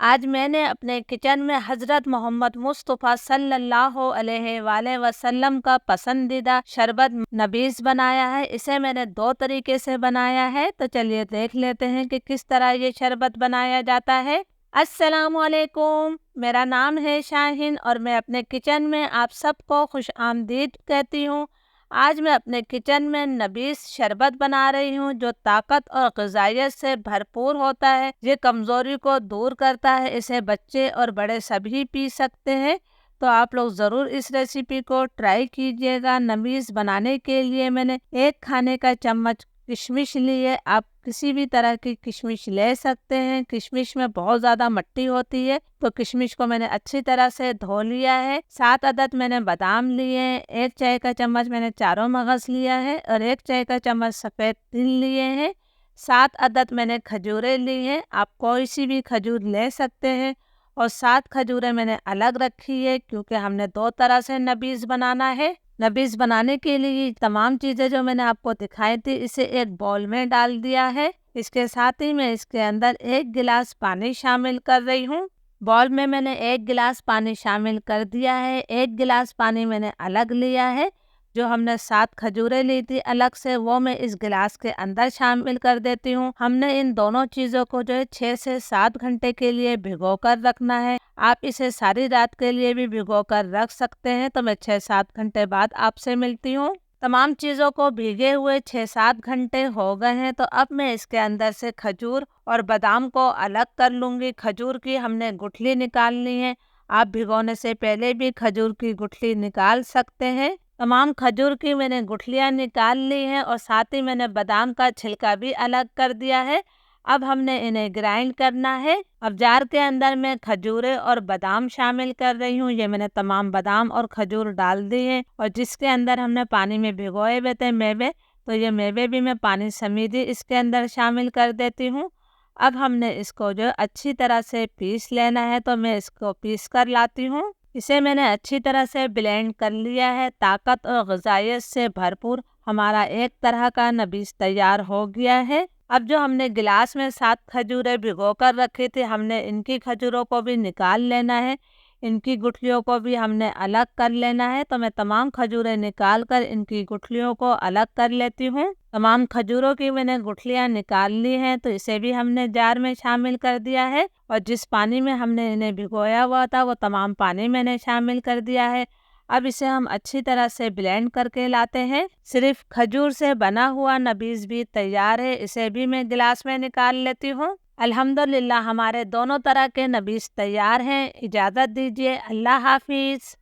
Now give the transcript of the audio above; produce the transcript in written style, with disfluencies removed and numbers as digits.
आज मैंने अपने किचन में हज़रत मोहम्मद मुस्तफ़ा सल्लल्लाहु अलैहि वसल्लम का पसंदीदा शरबत नबीज़ बनाया है। इसे मैंने 2 तरीके से बनाया है, तो चलिए देख लेते हैं कि किस तरह ये शरबत बनाया जाता है। अस्सलामुअलैकुम, मेरा नाम है शाहीन और मैं अपने किचन में आप सबको खुश आमदीद कहती हूँ। आज मैं अपने किचन में नबीज़ शरबत बना रही हूँ जो ताकत और ग़िज़ाइयत से भरपूर होता है। ये कमज़ोरी को दूर करता है। इसे बच्चे और बड़े सभी पी सकते हैं। तो आप लोग ज़रूर इस रेसिपी को ट्राई कीजिएगा। नबीज़ बनाने के लिए मैंने 1 खाने का चम्मच किशमिश ली है। आप किसी भी तरह की किशमिश ले सकते हैं। किशमिश में बहुत ज़्यादा मिट्टी होती है, तो किशमिश को मैंने अच्छी तरह से धो लिया है। 7 अदद मैंने बादाम लिए हैं। 1 चाय का चम्मच मैंने चारों मगज़ लिया है और 1 चाय का चम्मच सफ़ेद तिल लिए हैं। 7 अदद मैंने खजूरें ली हैं। आप कोई सी भी खजूर ले सकते हैं और 7 खजूरें मैंने अलग रखी है क्योंकि हमने 2 तरह से नबीज़ बनाना है। नबीज़ बनाने के लिए तमाम चीज़ें जो मैंने आपको दिखाई थी इसे एक बाउल में डाल दिया है। इसके साथ ही मैं इसके अंदर 1 गिलास पानी शामिल कर रही हूँ। बाउल में मैंने 1 गिलास पानी शामिल कर दिया है। 1 गिलास पानी मैंने अलग लिया है। जो हमने 7 खजूरें ली थी अलग से, वो मैं इस गिलास के अंदर शामिल कर देती हूँ। हमने इन दोनों चीज़ों को जो है 6 से 7 घंटे के लिए भिगो कर रखना है। आप इसे सारी रात के लिए भी भिगो कर रख सकते हैं। तो मैं 6-7 घंटे बाद आपसे मिलती हूँ। तमाम चीज़ों को भीगे हुए 6-7 घंटे हो गए हैं, तो अब मैं इसके अंदर से खजूर और बादाम को अलग कर लूँगी। खजूर की हमने गुठली निकालनी है। आप भिगोने से पहले भी खजूर की गुठली निकाल सकते हैं। तमाम खजूर की मैंने गुठलियाँ निकाल ली हैं और साथ ही मैंने बादाम का छिलका भी अलग कर दिया है। अब हमने इन्हें ग्राइंड करना है। अब जार के अंदर मैं खजूरें और बादाम शामिल कर रही हूँ। ये मैंने तमाम बादाम और खजूर डाल दी है और जिसके अंदर हमने पानी में भिगोए हुए थे मेवे, तो ये मेवे भी मैं पानी समेत ही इसके अंदर शामिल कर देती हूँ। अब हमने इसको जो अच्छी तरह से पीस लेना है, तो मैं इसको पीस कर लाती हूँ। इसे मैंने अच्छी तरह से ब्लेंड कर लिया है। ताकत और ग़िज़ाइयत से भरपूर हमारा एक तरह का नबीज़ तैयार हो गया है। अब जो हमने गिलास में 7 खजूरें भिगो कर रखी थी, हमने इनकी खजूरों को भी निकाल लेना है। इनकी गुठलियों को भी हमने अलग कर लेना है। तो मैं तमाम खजूरें निकाल कर इनकी गुठलियों को अलग कर लेती हूँ। तमाम खजूरों की मैंने गुठलियाँ निकाल ली हैं, तो इसे भी हमने जार में शामिल कर दिया है और जिस पानी में हमने इन्हें भिगोया हुआ था वो तमाम पानी मैंने शामिल कर दिया है। अब इसे हम अच्छी तरह से ब्लेंड करके लाते हैं। सिर्फ खजूर से बना हुआ नबीज़ भी तैयार है। इसे भी मैं गिलास में निकाल लेती हूँ। अल्हम्दुलिल्लाह हमारे दोनों तरह के नबीज़ तैयार हैं। इजाज़त दीजिए। अल्लाह हाफिज़।